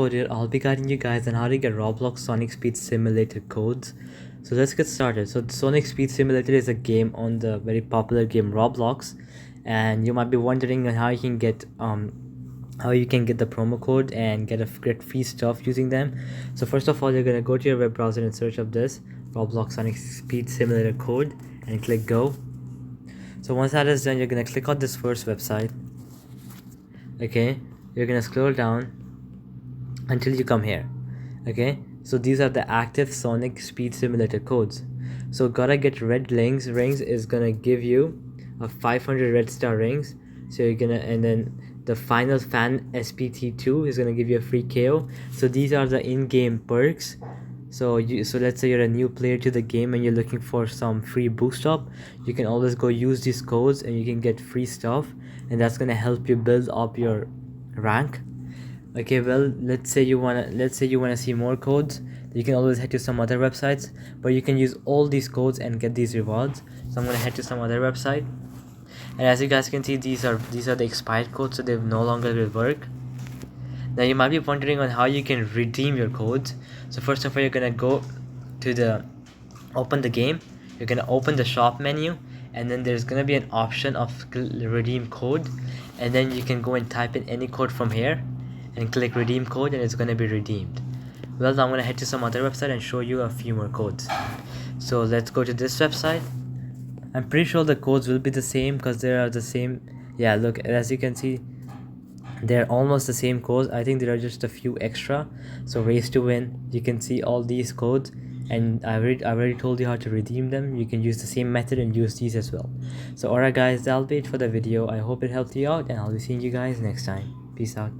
Here I'll be guiding you guys on how to get Roblox Sonic Speed Simulator codes. So let's get started. So Sonic Speed Simulator is a game on the very popular game Roblox, and you might be wondering on how you can get the promo code and get free stuff using them. So first of all, you're gonna go to your web browser and search up this Roblox Sonic Speed Simulator code and click go. So once that is done, you're gonna click on this first website. Okay, you're gonna scroll down until you come here. Okay, so these are the active Sonic Speed Simulator codes. So gotta get red rings is gonna give you a 500 red star rings. So you're gonna, and then the final fan SPT2 is gonna give you a free KO. So these are the in-game perks. So let's say you're a new player to the game and you're looking for some free boost up, you can always go use these codes and you can get free stuff, and that's gonna help you build up your rank. Okay, well, let's say you wanna see more codes. You can always head to some other websites, but you can use all these codes and get these rewards. So I'm gonna head to some other website, and as you guys can see, these are the expired codes, so they no longer will work. Now you might be wondering on how you can redeem your codes. So first of all, you're gonna go to open the game. You're gonna open the shop menu, and then there's gonna be an option of redeem code, and then you can go and type in any code from here and click redeem code, and it's going to be redeemed. Well, now I'm going to head to some other website and show you a few more codes. So let's go to this website. I'm pretty sure the codes will be the same because they are the same. Yeah, look, as you can see, they're almost the same codes. I think there are just a few extra. So race to win, you can see all these codes, and I already told you how to redeem them. You can use the same method and use these as well. So alright guys, that'll be it for the video. I hope it helped you out, and I'll be seeing you guys next time. Peace out.